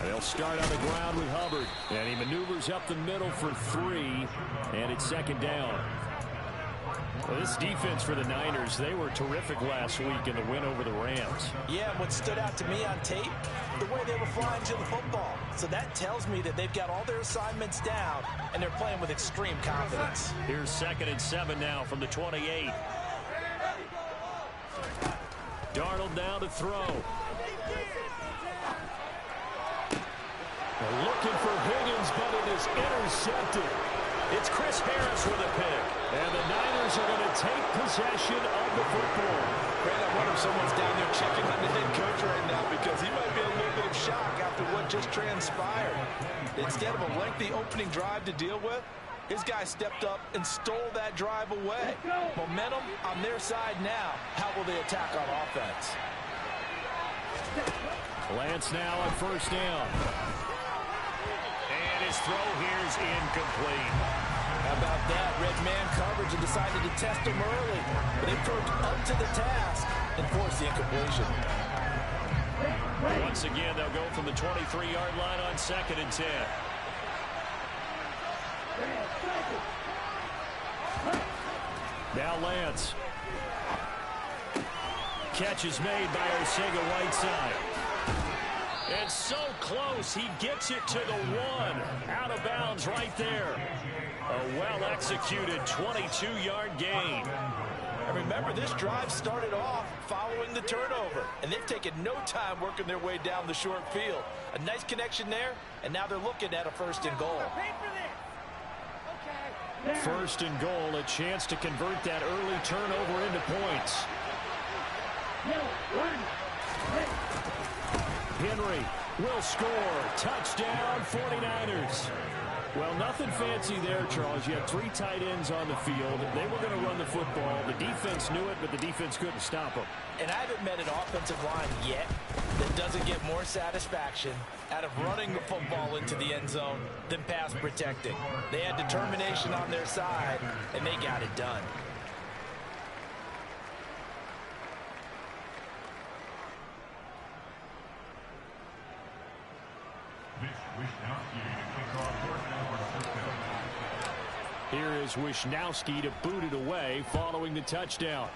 They'll start on the ground with Hubbard. And he maneuvers up the middle for 3. And it's second down. Well, this defense for the Niners, they were terrific last week in the win over the Rams. Yeah, and what stood out to me on tape, the way they were flying to the football. So that tells me that they've got all their assignments down, and they're playing with extreme confidence. Here's 2nd and 7 now from the 28. Darnold now to throw. They're looking for Higgins, but it is intercepted. It's Chris Harris with a pick. And the Niners are going to take possession of the football. Brad, I wonder if someone's down there checking on the head coach right now because he might be in a little bit of shock after what just transpired. Instead of a lengthy opening drive to deal with, his guy stepped up and stole that drive away. Momentum on their side now. How will they attack on offense? Lance now on 1st down. And his throw here is incomplete. How about that? Red man coverage and decided to test him early. But they proved up to the task and forced the incompletion. Once again, they'll go from the 23-yard line on 2nd and 10. Now Lance. Catch is made by Arcega-Whiteside. And so close, he gets it to the 1. Out of bounds right there. A well-executed 22-yard gain. And remember, this drive started off following the turnover. And they've taken no time working their way down the short field. A nice connection there, and now they're looking at a 1st and goal. 1st and goal, a chance to convert that early turnover into points. Henry will score. Touchdown, 49ers. Well, nothing fancy there, Charles. You had 3 tight ends on the field. They were going to run the football. The defense knew it, but the defense couldn't stop them. And I haven't met an offensive line yet that doesn't get more satisfaction out of running the football into the end zone than pass protecting. They had determination on their side, and they got it done. Here is Wishnowski to boot it away following the touchdown.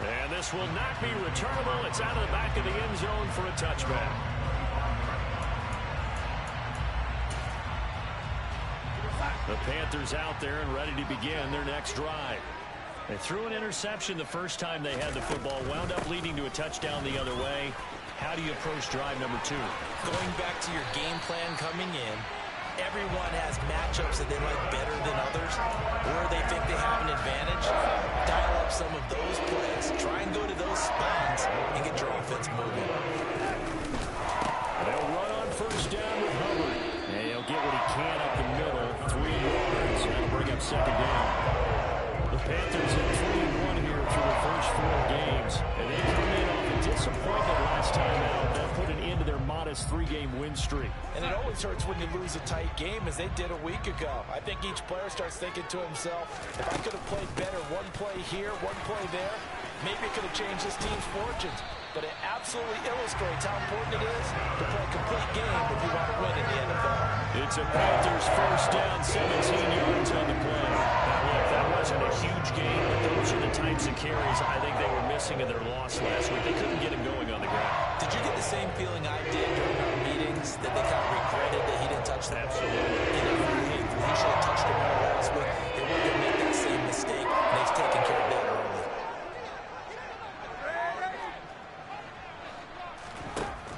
And this will not be returnable. It's out of the back of the end zone for a touchback. The Panthers out there and ready to begin their next drive. They threw an interception the first time they had the football, wound up leading to a touchdown the other way. How do you approach drive number 2? Going back to your game plan coming in, everyone has matchups that they like better than others, or they think they have an advantage. Dial up some of those plays, try and go to those spots, and get your offense moving. They'll run on 1st down with Hubbard. And he'll get what he can up the middle. 3 yards. That'll bring up 2nd down. The Panthers at 3-1 here through the first 4 games. And they come in off a disappointment last time out. That put an end to their modest 3-game win streak. And it always hurts when you lose a tight game, as they did a week ago. I think each player starts thinking to himself, if I could have played better one play here, one play there, maybe it could have changed this team's fortunes. But it absolutely illustrates how important it is to play a complete game if you want to win in the NFL. It's a Panthers 1st down, 17 yards on the play. Now, look, that wasn't a huge game, but those are the types of carries I think they were missing in their loss last week. They couldn't get him going on the ground. Did you get the same feeling I did during our meetings, that they kind of regretted that he didn't touch the ball? Absolutely. He should have touched the ball last week. They weren't going to make that same mistake, and they've taken care of that early.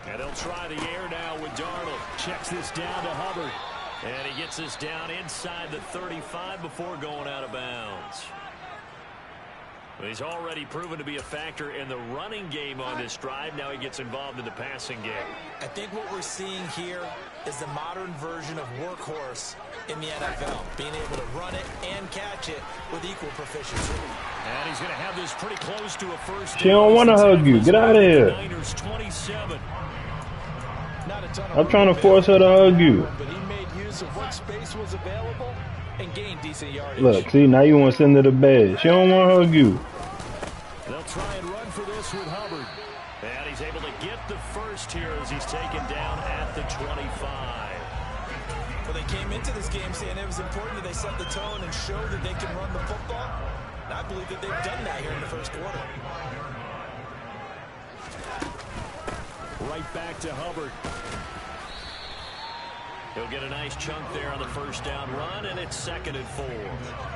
And they'll try the air now with Darnold. Checks this down to Hubbard. And he gets this down inside the 35 before going out of bounds. He's already proven to be a factor in the running game on this drive. Now he gets involved in the passing game. I think what we're seeing here is the modern version of workhorse in the NFL. Being able to run it and catch it with equal proficiency. And he's going to have this pretty close to a 1st down. She don't want to hug you. Get out of here. Niners 27. I'm trying to force her to hug you. But he made use regardless of what space was available and gain decent yardage. Look, see, now you want to send her to bed. She don't want to hug you. They'll try and run for this with Hubbard. And he's able to get the first here as he's taken down at the 25. Well, they came into this game saying it was important that they set the tone and show that they can run the football. And I believe that they've done that here in the first quarter. Right back to Hubbard. He'll get a nice chunk there on the first down run, and it's 2nd and 4.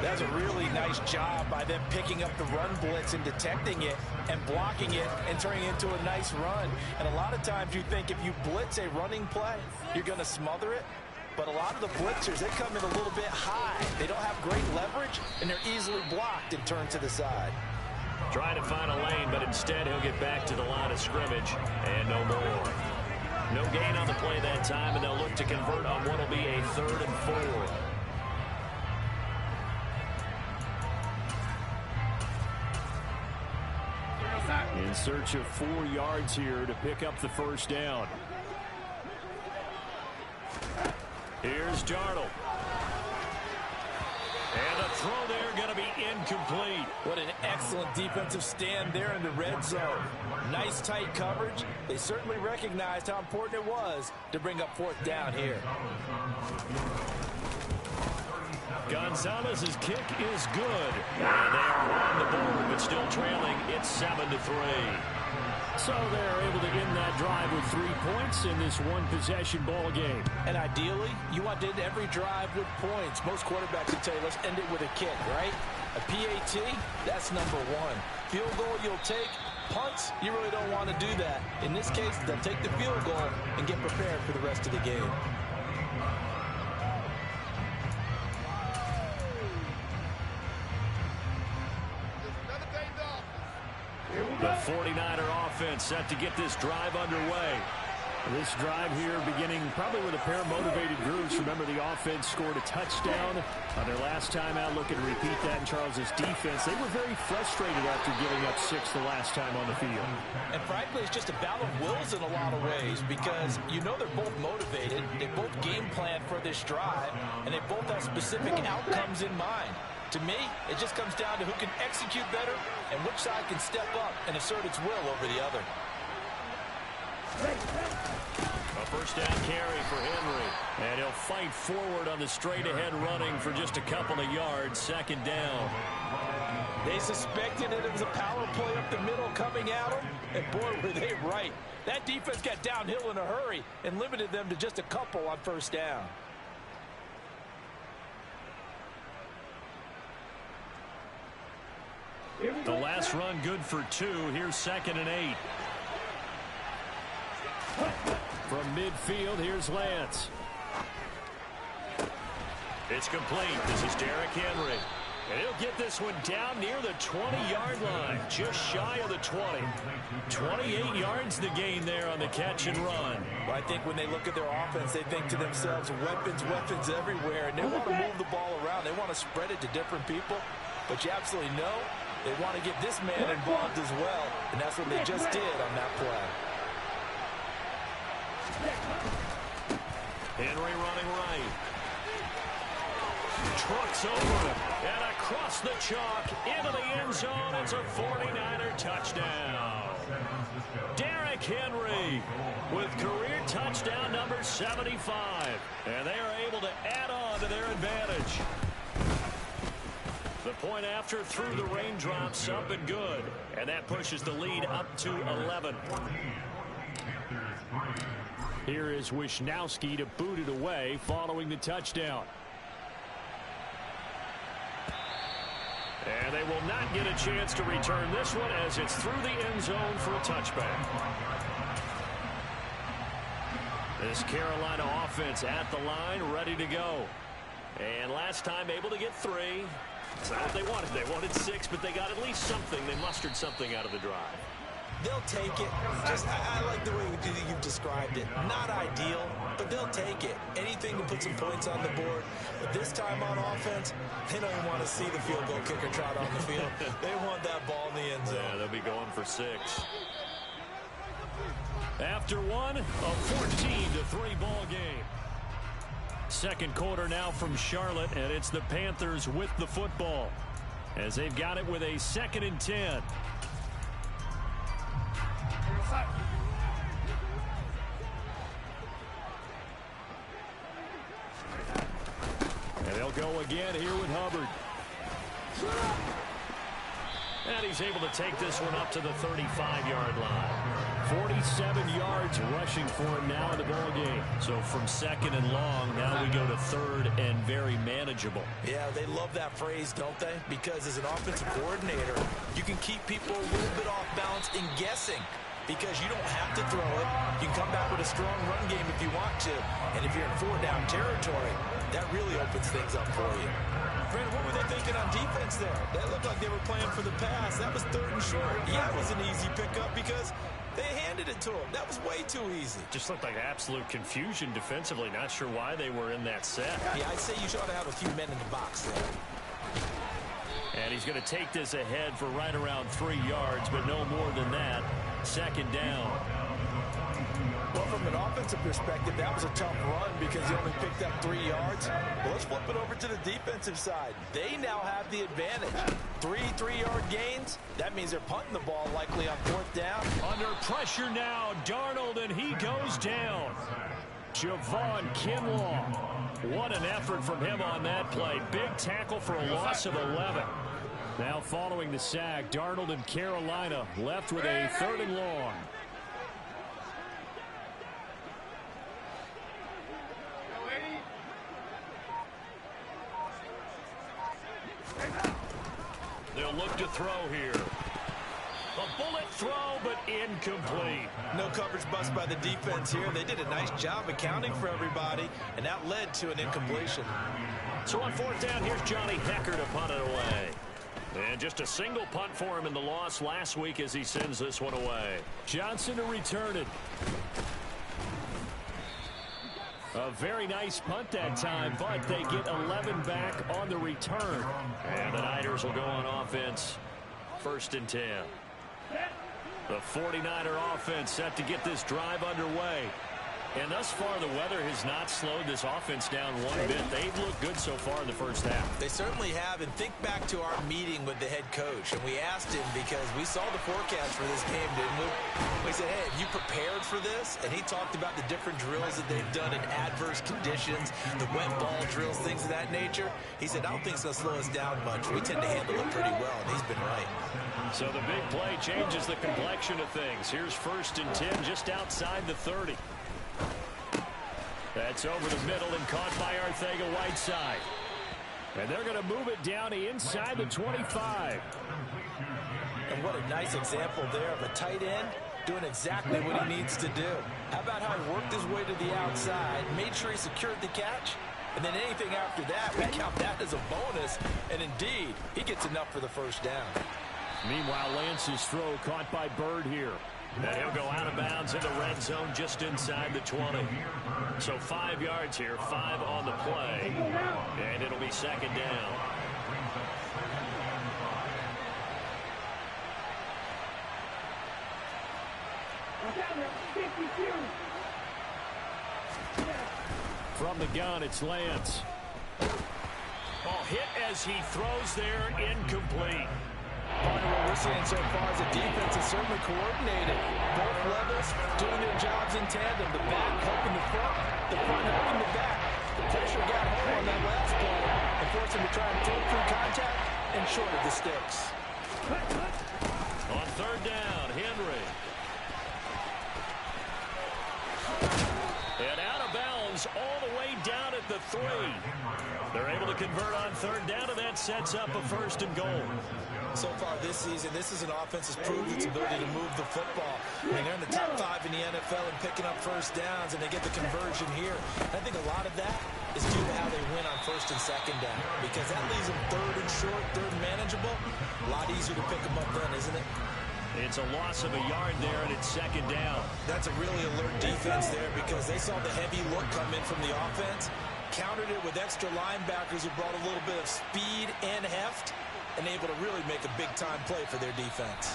That's a really nice job by them picking up the run blitz and detecting it and blocking it and turning it into a nice run. And a lot of times you think if you blitz a running play, you're going to smother it. But a lot of the blitzers, they come in a little bit high. They don't have great leverage, and they're easily blocked and turned to the side. Trying to find a lane, but instead he'll get back to the line of scrimmage, and no more. No gain on the play that time, and they'll look to convert on what will be a 3rd and 4. In search of 4 yards here to pick up the first down. Here's Darnold. And the throw there going to be incomplete. What an excellent defensive stand there in the red zone. Nice tight coverage. They certainly recognized how important it was to bring up 4th down here. Gonzalez's kick is good. And they are on the board, but still trailing. It's 7-3. So they're able to end that drive with 3 points in this one-possession ball game. And ideally, you want to end every drive with points. Most quarterbacks would tell you, let's end it with a kick, right? A PAT, that's number 1. Field goal you'll take. Punts, you really don't want to do that. In this case, they'll take the field goal and get prepared for the rest of the game. The 49er offense set to get this drive underway. This drive here beginning probably with a pair of motivated groups. Remember, the offense scored a touchdown on their last time out. Looking to repeat that in Charles's defense. They were very frustrated after giving up 6 the last time on the field. And frankly, it's just a battle of wills in a lot of ways because you know they're both motivated. They both game plan for this drive, and they both have specific outcomes in mind. To me, it just comes down to who can execute better and which side can step up and assert its will over the other. A first down carry for Henry. And he'll fight forward on the straight-ahead running for just a couple of yards. 2nd down. They suspected that it was a power play up the middle coming at them. And boy, were they right. That defense got downhill in a hurry and limited them to just a couple on first down. The last run good for 2. Here's 2nd and 8. From midfield, here's Lance. It's complete. This is Derrick Henry. And he'll get this one down near the 20-yard line, just shy of the 20. 28 yards the gain there on the catch and run. Well, I think when they look at their offense, they think to themselves, weapons, weapons everywhere, and they want to move the ball around. They want to spread it to different people. But you absolutely know they want to get this man involved as well, and that's what they just did on that play. Henry running right. Trucks over him. And across the chalk into the end zone. It's a 49er touchdown. Derrick Henry with career touchdown number 75. And they are able to add on to their advantage. The point after through the raindrops up and good. And that pushes the lead up to 11. Here is Wisnowski to boot it away following the touchdown. And they will not get a chance to return this one as it's through the end zone for a touchback. This Carolina offense at the line, ready to go. And last time able to get 3. It's not what they wanted. They wanted 6, but they got at least something. They mustered something out of the drive. They'll take it. I like the way you've described it. Not ideal, but they'll take it. Anything to put some points on the board. But this time on offense, they don't even want to see the field goal kicker trot on the field. They want that ball in the end zone. Yeah, they'll be going for 6. After one, a 14-3 ball game. second quarter now from Charlotte, and it's the Panthers with the football as they've got it with a 2nd and 10. And they'll go again here with Hubbard. And he's able to take this one up to the 35-yard line. 47 yards rushing for him now in the ball game. So from 2nd and long, now we go to 3rd and very manageable. Yeah, they love that phrase, don't they? Because as an offensive coordinator, you can keep people a little bit off balance in guessing. Because you don't have to throw it. You can come back with a strong run game if you want to. And if you're in 4-down territory, that really opens things up for you. Brandon, what were they thinking on defense there? That looked like they were playing for the pass. That was 3rd and short. Yeah, it was an easy pickup because they handed it to him. That was way too easy. Just looked like absolute confusion defensively. Not sure why they were in that set. Yeah, I'd say you should ought to have a few men in the box there. And he's going to take this ahead for right around 3 yards, but no more than that. 2nd down. Well, from an offensive perspective, that was a tough run because he only picked up 3 yards. Well, let's flip it over to the defensive side. They now have the advantage. 3 3-yard gains. That means they're punting the ball likely on 4th down. Under pressure now, Darnold, and he goes down. Javon Kinlaw. What an effort from him on that play. Big tackle for a loss of 11. Now following the sack, Darnold and Carolina left with a 3rd and long. They'll look to throw here. A bullet throw, but incomplete. No coverage bust by the defense here. They did a nice job accounting for everybody, and that led to an incompletion. So on 4th down, here's Johnny Hecker to punt it away. And just a single punt for him in the loss last week as he sends this one away. Johnson to return it. A very nice punt that time, but they get 11 back on the return. And the Niners will go on offense. 1st and 10. The 49er offense set to get this drive underway. And thus far, the weather has not slowed this offense down one bit. They've looked good so far in the first half. They certainly have. And think back to our meeting with the head coach. And we asked him because we saw the forecast for this game, didn't we? We said, hey, have you prepared for this? And he talked about the different drills that they've done in adverse conditions, the wet ball drills, things of that nature. He said, I don't think it's going to slow us down much. We tend to handle it pretty well, and he's been right. So the big play changes the complexion of things. Here's 1st and 10 just outside the 30. That's over the middle and caught by Arcega-Whiteside. And they're going to move it down inside the 25. And what a nice example there of a tight end doing exactly what he needs to do. How about how he worked his way to the outside, made sure he secured the catch, and then anything after that, we count that as a bonus. And indeed, he gets enough for the 1st down. Meanwhile, Lance's throw caught by Bird here. And he'll go out of bounds in the red zone just inside the 20. So 5 yards here, 5 on the play. And it'll be 2nd down. From the gun, it's Lance. Ball hit as he throws there, incomplete. Part of what we're seeing so far is the defense is certainly coordinated. Both levels doing their jobs in tandem. The back helping the front helping the back. The pressure got home on that last play and forced him to try and throw through contact and short of the sticks. On 3rd down, Henry. And out of bounds all the way down at the 3. They're able to convert on 3rd down, and that sets up a 1st and goal. So far this season, this is an offense that's proved its ability to move the football. I mean, they're in the top 5 in the NFL and picking up 1st downs, and they get the conversion here. I think a lot of that is due to how they win on 1st and 2nd down, because that leaves them 3rd and short, 3rd and manageable. A lot easier to pick them up then, isn't it? It's a loss of a yard there, and it's 2nd down. That's a really alert defense there because they saw the heavy look come in from the offense, countered it with extra linebackers who brought a little bit of speed and heft, and able to really make a big-time play for their defense.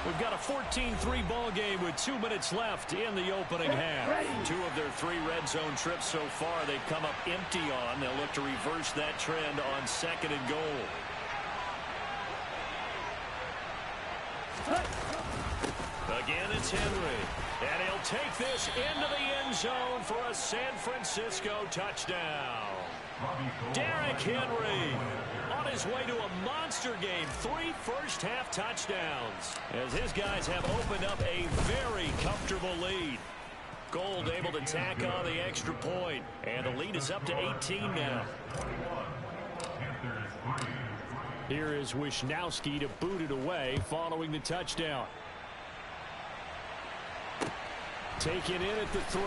We've got a 14-3 ball game with 2 minutes left in the opening half. 2 of their 3 red zone trips so far they've come up empty on. They'll look to reverse that trend on 2nd and goal. Again, it's Henry. And he'll take this into the end zone for a San Francisco touchdown. Derrick Henry on his way to a monster game. 3 first-half touchdowns as his guys have opened up a very comfortable lead. Gold able to tack on the extra point, and the lead is up to 18 now. Here is Wisnowski to boot it away following the touchdown. Taken in at the 3.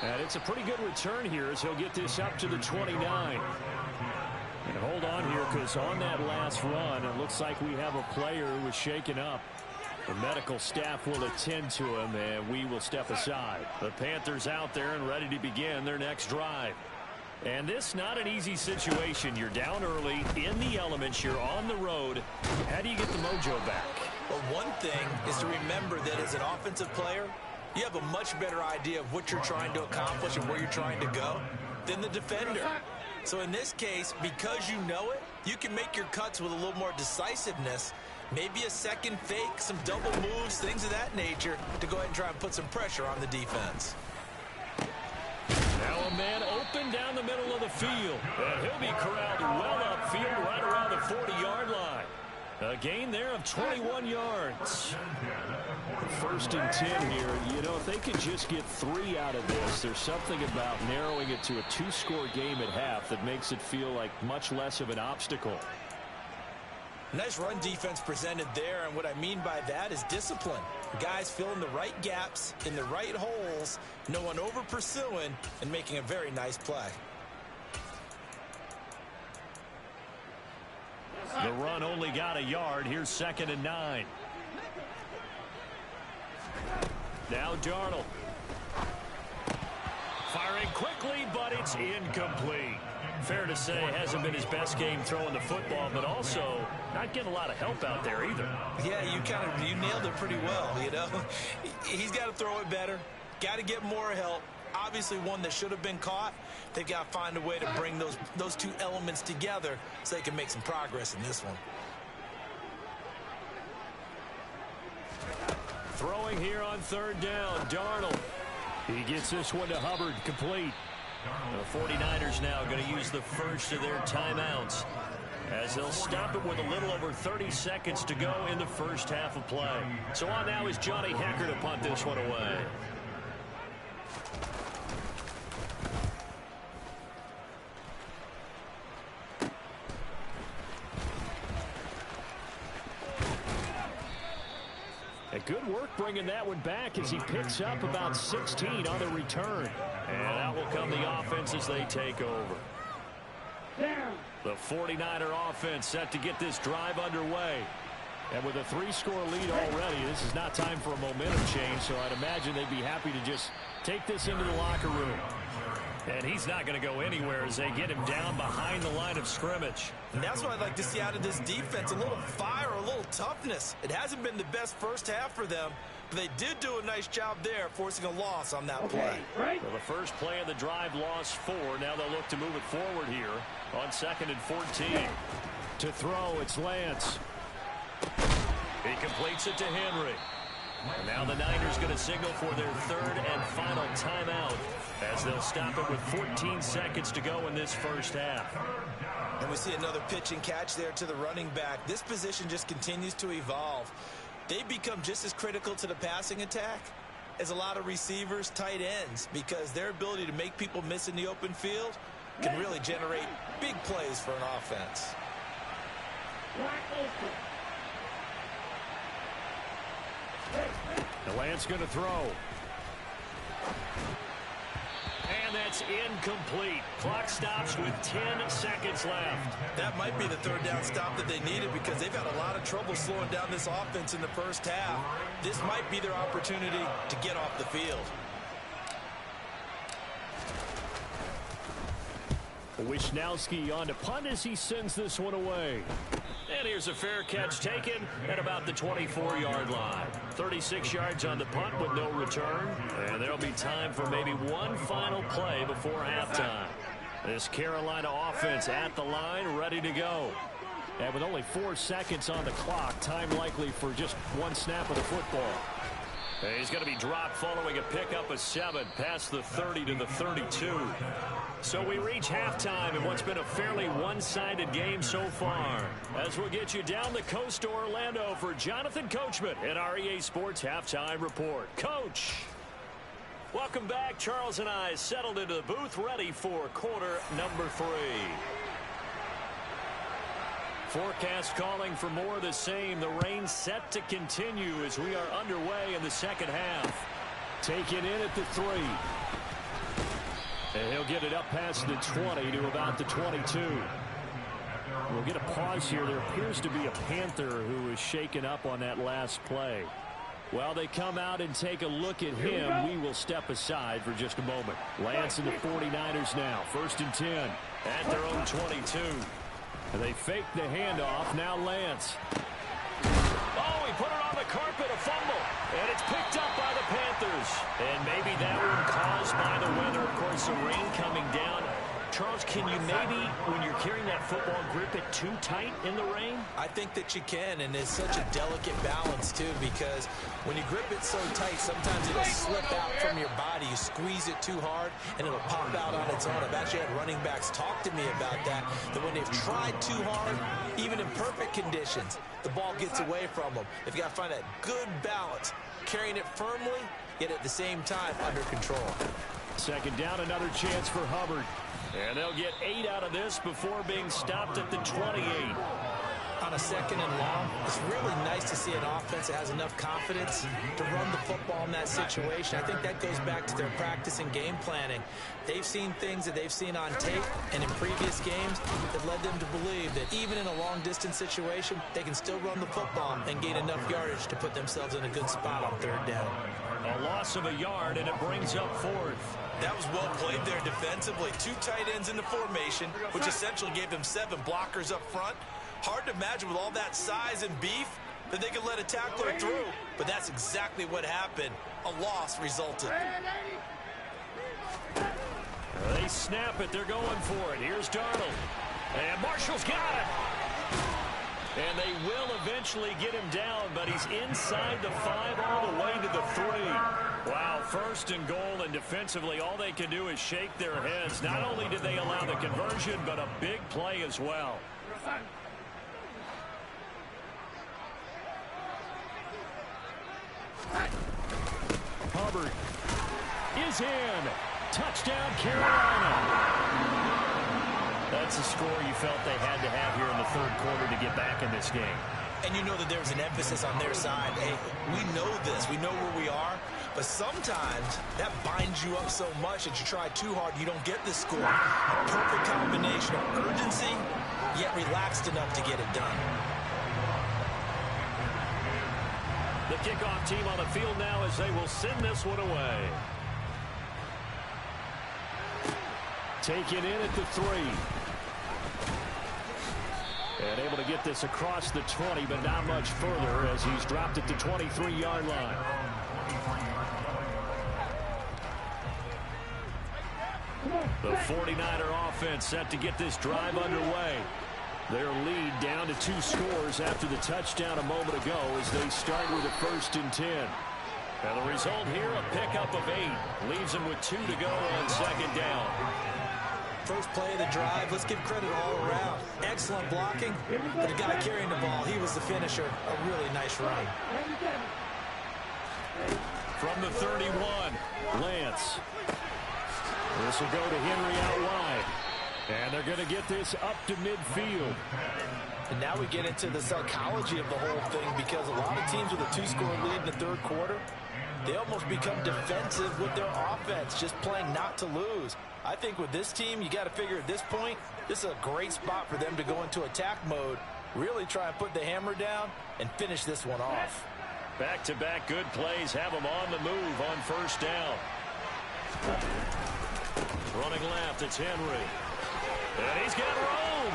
And it's a pretty good return here as he'll get this up to the 29. And hold on here, because on that last run, it looks like we have a player who was shaken up. The medical staff will attend to him, and we will step aside. The Panthers out there and ready to begin their next drive. And this not an easy situation. You're down early, in the elements, you're on the road. How do you get the mojo back? Well, one thing is to remember that as an offensive player, you have a much better idea of what you're trying to accomplish and where you're trying to go than the defender. So in this case, because you know it, you can make your cuts with a little more decisiveness, maybe a second fake, some double moves, things of that nature, to go ahead and try and put some pressure on the defense. Now a man open down the middle of the field, and he'll be corralled well upfield right around the 40-yard line. A gain there of 21 yards. 1st and 10 here. You know, if they could just get 3 out of this, there's something about narrowing it to a 2-score game at half that makes it feel like much less of an obstacle. Nice run defense presented there, and what I mean by that is discipline. Guys filling the right gaps in the right holes, no one over pursuing, and making a very nice play. The run only got a yard. Here's 2nd and 9. Now Darnold. Firing quickly, but it's incomplete. Fair to say, hasn't been his best game throwing the football, but also not getting a lot of help out there either. Yeah, you nailed it pretty well, you know. He's got to throw it better. Got to get more help. Obviously one that should have been caught. They've got to find a way to bring those 2 elements together so they can make some progress in this one. Throwing here on 3rd down, Darnold. He gets this one to Hubbard, complete. The 49ers now going to use the first of their timeouts as they'll stop it with a little over 30 seconds to go in the first half of play. So on now is Johnny Hecker to punt this one away. Good work bringing that one back as he picks up about 16 on the return. And out will come the offense as they take over. The 49er offense set to get this drive underway. And with a 3-score lead already, this is not time for a momentum change, so I'd imagine they'd be happy to just take this into the locker room. And he's not going to go anywhere as they get him down behind the line of scrimmage. And that's what I'd like to see out of this defense, a little fire, a little toughness. It hasn't been the best first half for them, but they did do a nice job there forcing a loss on that play. Well, the first play of the drive lost 4. Now they'll look to move it forward here on 2nd and 14. To throw, it's Lance. He completes it to Henry. And now the Niners going to signal for their 3rd and final timeout as they'll stop it with 14 seconds to go in this first half. And we see another pitch and catch there to the running back. This position just continues to evolve. They become just as critical to the passing attack as a lot of receivers, tight ends, because their ability to make people miss in the open field can really generate big plays for an offense. The Lance going to throw. And that's incomplete. Clock stops with 10 seconds left. That might be the 3rd down stop that they needed because they've had a lot of trouble slowing down this offense in the first half. This might be their opportunity to get off the field. Wisnowski on to punt as he sends this one away. And here's a fair catch taken at about the 24-yard line. 36 yards on the punt with no return. And there'll be time for maybe one final play before halftime. This Carolina offense at the line, ready to go. And with only 4 seconds on the clock, time likely for just one snap of the football. He's going to be dropped following a pickup of 7 past the 30 to the 32. So we reach halftime in what's been a fairly one-sided game so far. As we'll get you down the coast to Orlando for Jonathan Coachman in our EA Sports Halftime Report. Coach! Welcome back. Charles and I settled into the booth ready for quarter number 3. Forecast calling for more of the same. The rain set to continue as we are underway in the second half. Taken in at the 3. And he'll get it up past the 20 to about the 22. We'll get a pause here. There appears to be a Panther who is shaken up on that last play. While they come out and take a look at him, we will step aside for just a moment. Lance and the 49ers now. 1st and 10. At their own 22. And they fake the handoff. Now Lance. Oh, he put it on the carpet, a fumble. And it's picked up by the Panthers. And maybe that one caused by the weather. Of course, the rain coming down. Charles, can you maybe, when you're carrying that football, grip it too tight in the rain? I think that you can, and it's such a delicate balance, too, because when you grip it so tight, sometimes it'll slip out from your body. You squeeze it too hard, and it'll pop out on its own. I've actually had running backs talk to me about that when they've tried too hard, even in perfect conditions, the ball gets away from them. They've got to find that good balance, carrying it firmly, yet at the same time under control. 2nd down, another chance for Hubbard. And they'll get 8 out of this before being stopped at the 28. On a 2nd and long, it's really nice to see an offense that has enough confidence to run the football in that situation. I think that goes back to their practice and game planning. They've seen things that they've seen on tape and in previous games that led them to believe that even in a long-distance situation, they can still run the football and gain enough yardage to put themselves in a good spot on 3rd down. A loss of a yard, and it brings up 4th. That was well played there defensively. 2 tight ends in the formation, which essentially gave them 7 blockers up front. Hard to imagine with all that size and beef that they could let a tackler through, but that's exactly what happened. A loss resulted. They snap it. They're going for it. Here's Darnold. And Marshall's got it. And they will eventually get him down, but he's inside the 5 all the way to the 3. Wow, 1st and goal, and defensively all they can do is shake their heads. Not only did they allow the conversion, but a big play as well. Hubbard is in. Touchdown, Carolina. That's a score you felt they had to have here in the 3rd quarter to get back in this game. And you know that there's an emphasis on their side. Hey, we know this. We know where we are. But sometimes that binds you up so much that you try too hard, you don't get the score. A perfect combination of urgency, yet relaxed enough to get it done. The kickoff team on the field now as they will send this one away. Taken in at the 3. And able to get this across the 20, but not much further as he's dropped at the 23-yard line. The 49er offense set to get this drive underway. Their lead down to 2 scores after the touchdown a moment ago as they start with a 1st and 10. And the result here, a pickup of 8. Leaves them with 2 to go on 2nd down. First play of the drive, let's give credit all around. Excellent blocking, but the guy carrying the ball, he was the finisher. A really nice run. From the 31, Lance. This will go to Henry out wide. And they're going to get this up to midfield. And now we get into the psychology of the whole thing, because a lot of teams with a 2-score lead in the 3rd quarter, they almost become defensive with their offense, just playing not to lose. I think with this team, you got to figure at this point, this is a great spot for them to go into attack mode, really try and put the hammer down and finish this one off. Back-to-back good plays have them on the move on 1st down. Running left, it's Henry. And he's got room.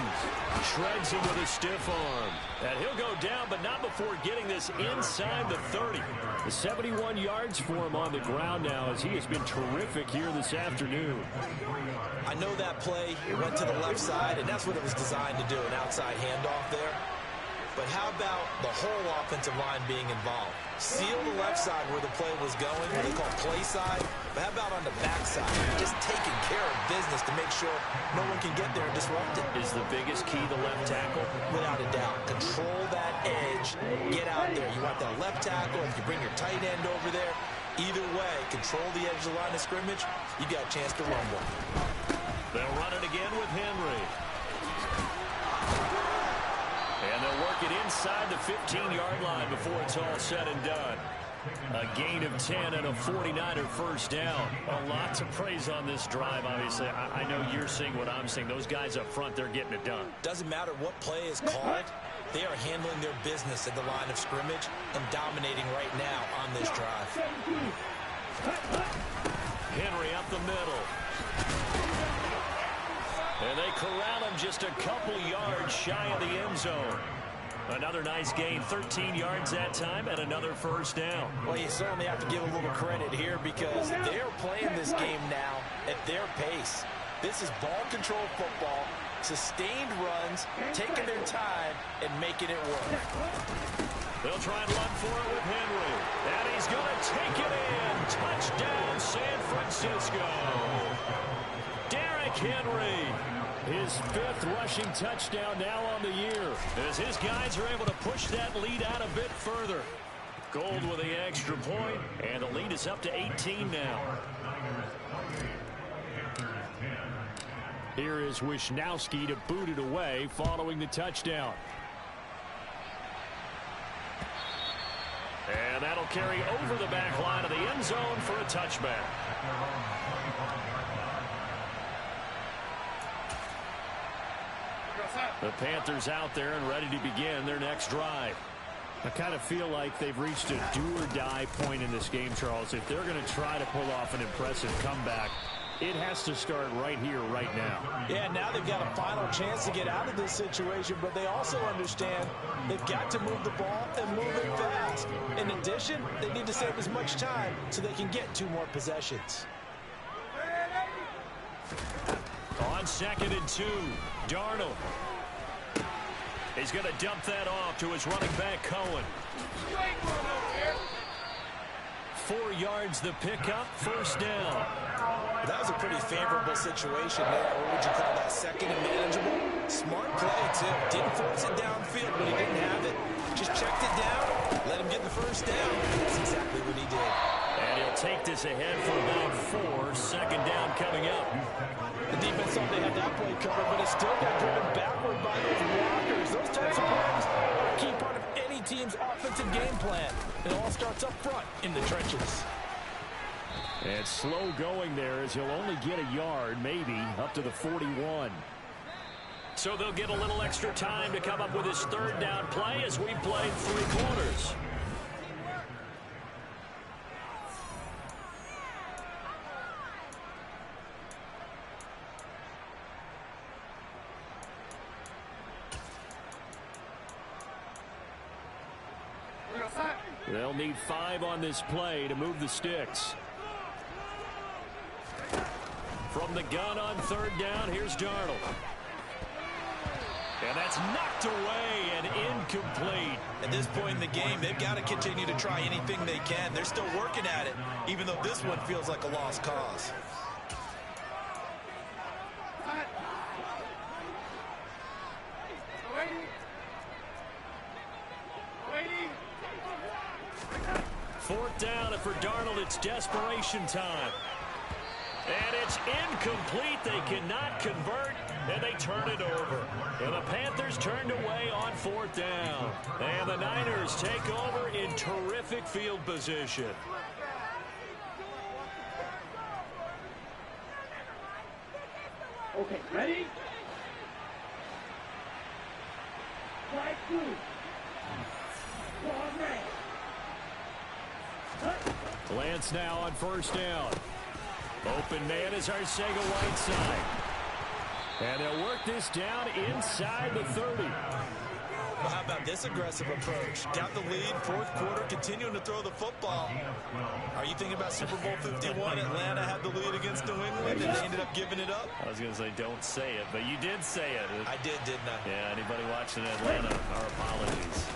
Shreds him with a stiff arm. And he'll go down, but not before getting this inside the 30. The 71 yards for him on the ground now as he has been terrific here this afternoon. I know that play. It went to the left side, and that's what it was designed to do, an outside handoff there. But how about the whole offensive line being involved? Seal the left side where the play was going, what they call play side. But how about on the back side? Just taking care of business to make sure no one can get there and disrupt it. Is the biggest key the left tackle? Without a doubt. Control that edge. Get out there. You want that left tackle. If you bring your tight end over there, either way, control the edge of the line of scrimmage, you got a chance to run one. They'll run it again with Henry. And they'll work it inside the 15-yard line before it's all said and done. A gain of 10 and a 49er first down. A lot to praise on this drive, obviously. I know you're seeing what I'm seeing. Those guys up front, they're getting it done. Doesn't matter what play is called. They are handling their business at the line of scrimmage and dominating right now on this drive. Henry up the middle. And they corral him just a couple yards shy of the end zone. Another nice gain, 13 yards that time, and another first down. Well, you certainly have to give a little credit here because they're playing this game now at their pace. This is ball control football, sustained runs, taking their time, and making it work. They'll try and run for it with Henry. And he's going to take it in. Touchdown, San Francisco. Derrick Henry. His 5th rushing touchdown now on the year as his guys are able to push that lead out a bit further. Gold with the extra point, and the lead is up to 18 now. Here is Wisnowski to boot it away following the touchdown. And that'll carry over the back line of the end zone for a touchback. The Panthers out there and ready to begin their next drive. I kind of feel like they've reached a do-or-die point in this game, Charles. If they're going to try to pull off an impressive comeback, it has to start right here, right now. Yeah, now they've got a final chance to get out of this situation, but they also understand they've got to move the ball and move it fast. In addition, they need to save as much time so they can get 2 more possessions. On 2nd and 2, Darnold. He's going to dump that off to his running back, Cohen. 4 yards the pickup, first down. That was a pretty favorable situation there. What would you call that? 2nd and manageable? Smart play, too. Didn't force it downfield when he didn't have it. Just checked it down, let him get the first down. That's exactly what he did. And he'll take this ahead for about 4. 2nd down coming up. The defense thought they had that play covered, but it still got driven backward by those blockers. Those types of plays are a key part of any team's offensive game plan. It all starts up front in the trenches. And slow going there as he'll only get a yard, maybe, up to the 41. So they'll get a little extra time to come up with his 3rd down play as we played 3 quarters. They'll need 5 on this play to move the sticks. From the gun on 3rd down, here's Darnold. And that's knocked away and incomplete. At this point in the game, they've got to continue to try anything they can. They're still working at it, even though this one feels like a lost cause. Fourth down, and for Darnold, it's desperation time. And it's incomplete. They cannot convert, and they turn it over. And the Panthers turned away on 4th down. And the Niners take over in terrific field position. Okay, ready? Strike 2. Ball right. Lance now on 1st down. Open man is Arcega Whiteside. And they'll work this down inside the 30. Well, how about this aggressive approach? Got the lead, fourth quarter, continuing to throw the football. Are you thinking about Super Bowl 51? Atlanta had the lead against New England, and they ended up giving it up? I was going to say don't say it, but you did say it. I did, didn't I? Yeah, anybody watching Atlanta, our apologies.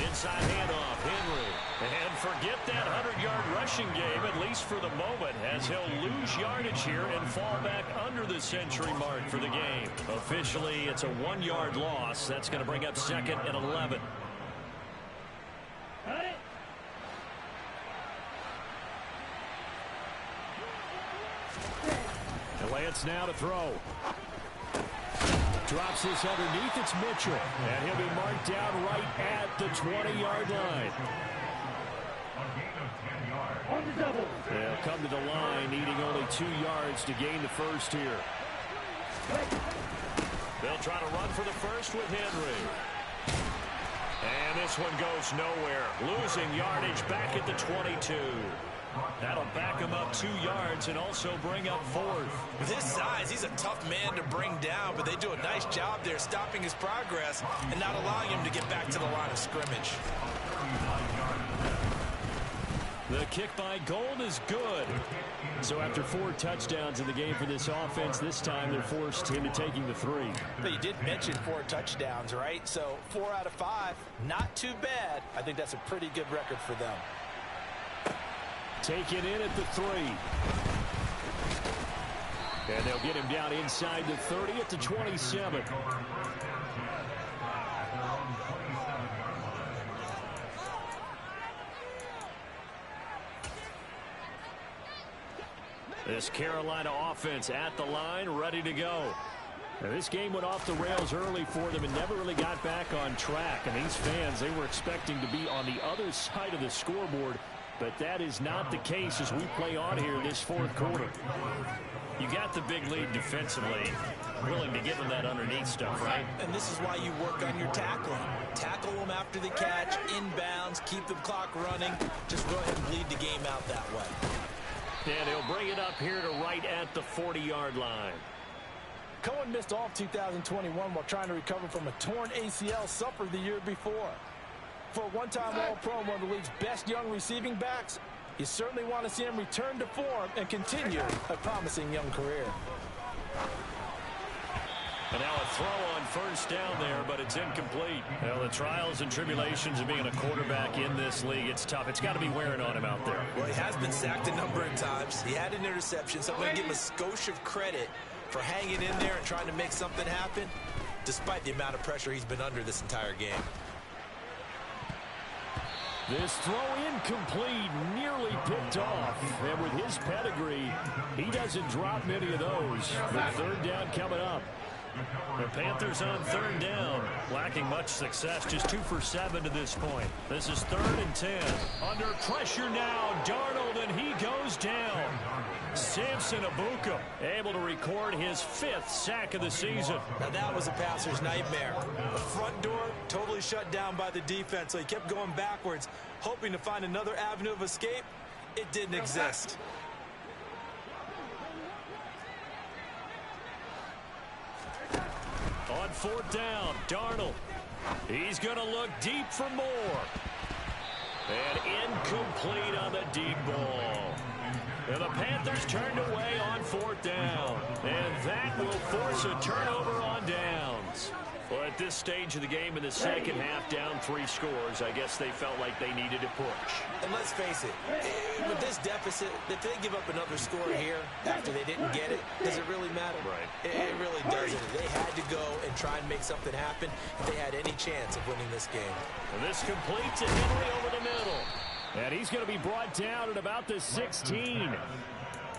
Inside handoff, Henry. And forget that 100-yard rushing game, at least for the moment, as he'll lose yardage here and fall back under the century mark for the game. Officially, it's a 1-yard loss. That's going to bring up second and 11. And Lance now to throw. Drops this underneath. It's Mitchell. And he'll be marked down right at the 20-yard line. They'll come to the line, needing only 2 yards to gain the first here. They'll try to run for the first with Henry. And this one goes nowhere. Losing yardage back at the 22. That'll back him up 2 yards and also bring up fourth. With his size, he's a tough man to bring down, but they do a nice job there stopping his progress and not allowing him to get back to the line of scrimmage. The kick by Gold is good. So after 4 touchdowns in the game for this offense, this time they're forced into taking the 3. But you did mention 4 touchdowns, right? So 4 out of 5, not too bad. I think that's a pretty good record for them. Taken in at the 3. And they'll get him down inside the 30 at the 27. This Carolina offense at the line, ready to go. Now, this game went off the rails early for them and never really got back on track. And these fans, they were expecting to be on the other side of the scoreboard. But that is not the case as we play on here in this fourth quarter. You got the big lead defensively, willing to give them that underneath stuff, right? And this is why you work on your tackling. Tackle them after the catch, inbounds, keep the clock running. Just go ahead and bleed the game out that way. And he'll bring it up here to right at the 40-yard line. Cohen missed all of 2021 while trying to recover from a torn ACL suffered the year before. For a one-time All-Pro and one of the league's best young receiving backs, you certainly want to see him return to form and continue a promising young career. And now a throw on first down there, but it's incomplete. Well, the trials and tribulations of being a quarterback in this league, it's tough. It's got to be wearing on him out there. Well, he has been sacked a number of times. He had an interception, so I'm going to give him a skosh of credit for hanging in there and trying to make something happen, despite the amount of pressure he's been under this entire game. This throw incomplete, nearly picked off. And with his pedigree, he doesn't drop many of those. But third down coming up. The Panthers on third down, lacking much success, just 2 for 7 to this point. This is 3rd and 10. Under pressure now, Darnold, and he goes down. Samson Abuka able to record his 5th sack of the season. Now that was a passer's nightmare. The front door totally shut down by the defense, so he kept going backwards, hoping to find another avenue of escape. It didn't exist. On 4th down, Darnold. He's going to look deep for more. And incomplete on the deep ball. And the Panthers turned away on 4th down. And that will force a turnover on downs. Well, at this stage of the game in the second half, down 3 scores, I guess they felt like they needed to push. And let's face it, with this deficit, if they give up another score here after they didn't get it, does it really matter? Right. It really doesn't. They had to go and try and make something happen if they had any chance of winning this game. And this completes to Henry over the middle. And he's going to be brought down at about the 16.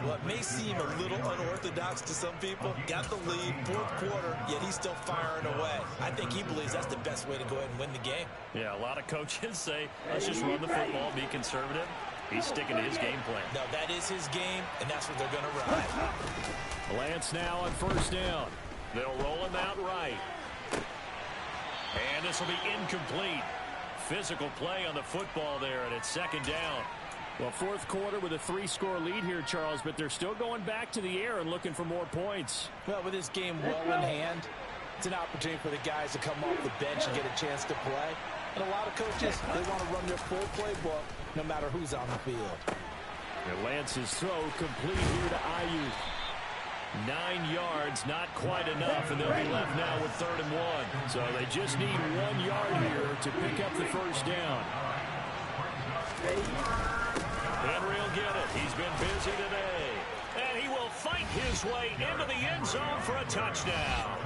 Well, it may seem a little unorthodox to some people. Got the lead, fourth quarter, yet he's still firing away. I think he believes that's the best way to go ahead and win the game. Yeah, a lot of coaches say, let's just run the football, be conservative. He's sticking to his game plan. No, that is his game, and that's what they're going to ride. Lance now on 1st down. They'll roll him out right. And this will be incomplete. Physical play on the football there, and it's 2nd down. Well, fourth quarter with a 3-score lead here, Charles, but they're still going back to the air and looking for more points. Well, with this game well in hand, it's an opportunity for the guys to come off the bench and get a chance to play. And a lot of coaches, they want to run their full playbook no matter who's on the field. And Lance's throw complete here to Ayuk. 9 yards, not quite enough, and they'll be left now with 3rd and 1. So they just need 1 yard here to pick up the first down. Henry will get it. He's been busy today. And he will fight his way into the end zone for a touchdown.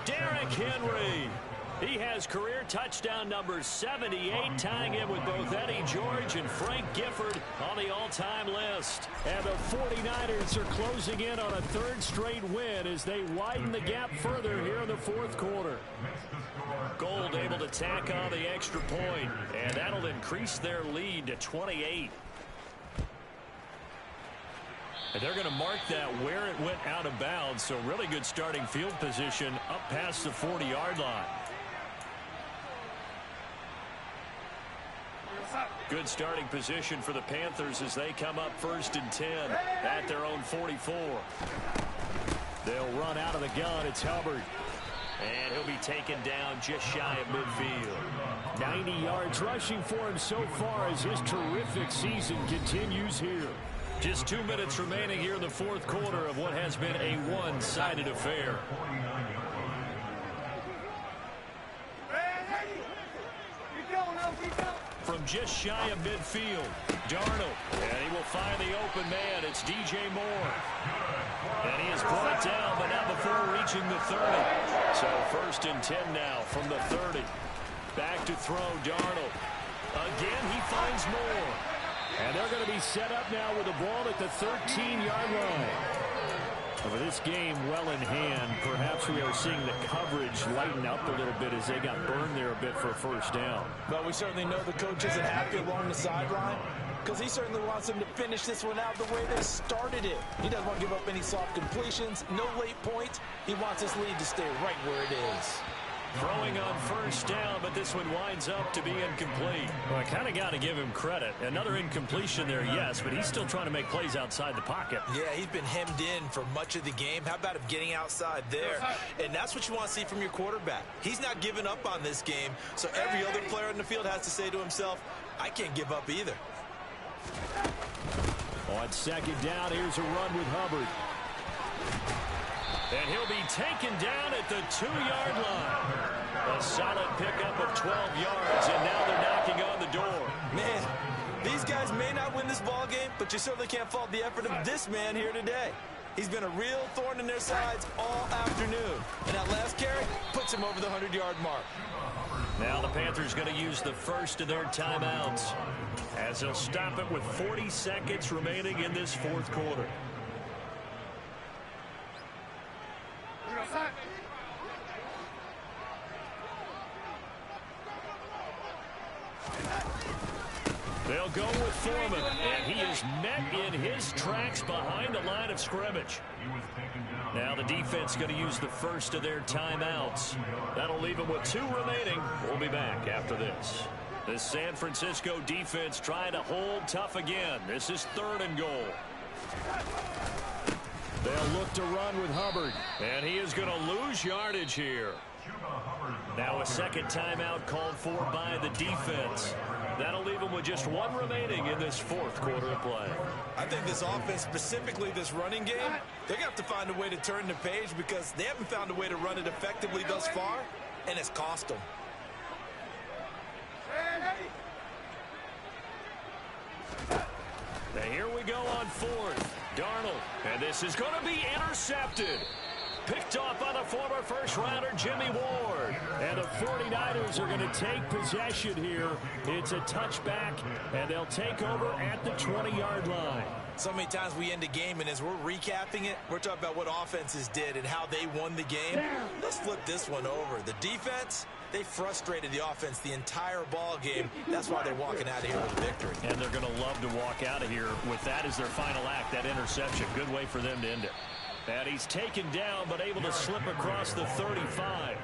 Derrick Henry. He has career touchdown number 78, tying him with both Eddie George and Frank Gifford on the all-time list. And the 49ers are closing in on a 3rd straight win as they widen the gap further here in the fourth quarter. Gold able to tack on the extra point, and that'll increase their lead to 28. And they're going to mark that where it went out of bounds, so really good starting field position up past the 40-yard line. Good starting position for the Panthers as they come up 1st and 10 at their own 44. They'll run out of the gun. It's Hubbard. And he'll be taken down just shy of midfield. 90 yards rushing for him so far as his terrific season continues here. Just 2 minutes remaining here in the fourth quarter of what has been a one-sided affair. From just shy of midfield, Darnold, and he will find the open man. It's DJ Moore. And he is brought down, but not before reaching the 30. So 1st and 10 now from the 30. Back to throw, Darnold. Again, he finds Moore. And they're going to be set up now with the ball at the 13-yard line. Over this game well in hand, perhaps we are seeing the coverage lighten up a little bit as they got burned there a bit for a first down. Well, we certainly know the coach isn't happy along the sideline because he certainly wants them to finish this one out the way they started it. He doesn't want to give up any soft completions, no late points. He wants his lead to stay right where it is. Throwing on 1st down, but this one winds up to be incomplete. Well, I kind of got to give him credit. Another incompletion there, yes, but he's still trying to make plays outside the pocket. Yeah, he's been hemmed in for much of the game. How about him getting outside there? And that's what you want to see from your quarterback. He's not giving up on this game, so every other player in the field has to say to himself, I can't give up either. On 2nd down, here's a run with Hubbard. And he'll be taken down at the 2-yard line. A solid pickup of 12 yards, and now they're knocking on the door. Man, these guys may not win this ball game, but you certainly can't fault the effort of this man here today. He's been a real thorn in their sides all afternoon. And that last carry puts him over the 100-yard mark. Now the Panthers going to use the first of their timeouts as they'll stop it with 40 seconds remaining in this fourth quarter. They'll go with Foreman, and he is met in his tracks behind the line of scrimmage. Now the defense going to use the first of their timeouts. That'll leave them with 2 remaining. We'll be back after this. The San Francisco defense trying to hold tough again. This is 3rd and goal. They'll look to run with Hubbard. And he is going to lose yardage here. Now a second timeout called for by the defense. That'll leave them with just 1 remaining in this fourth quarter of play. I think this offense, specifically this running game, they're going to have to find a way to turn the page because they haven't found a way to run it effectively thus far, and it's cost them. Now here we go on 4th. Darnold, and this is going to be intercepted. Picked off by the former first-rounder Jimmy Ward. And the 49ers are going to take possession here. It's a touchback, and they'll take over at the 20-yard line. So many times we end a game, and as we're recapping it, we're talking about what offenses did and how they won the game. Let's flip this one over. The defense, they frustrated the offense the entire ball game. That's why they're walking out of here with a victory. And they're going to love to walk out of here with that as their final act, that interception. Good way for them to end it. And he's taken down, but able to slip across the 35.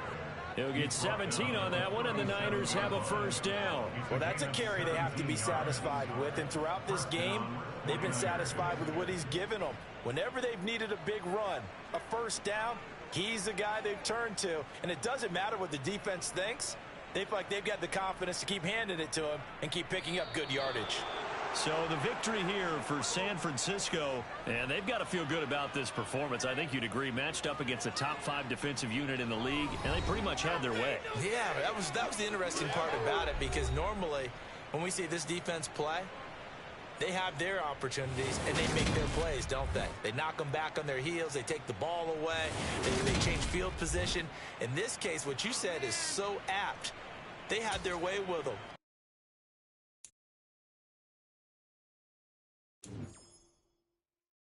He'll get 17 on that one, and the Niners have a first down. Well, that's a carry they have to be satisfied with, and throughout this game, they've been satisfied with what he's given them. Whenever they've needed a big run, a first down, he's the guy they've turned to, and it doesn't matter what the defense thinks. They feel like they've got the confidence to keep handing it to him and keep picking up good yardage. So the victory here for San Francisco, and they've got to feel good about this performance. I think you'd agree, matched up against a top 5 defensive unit in the league, and they pretty much had their way. Yeah, that was the interesting part about it, because normally when we see this defense play, they have their opportunities and they make their plays, don't they? They knock them back on their heels. They take the ball away. They change field position. In this case, what you said is so apt. They had their way with them.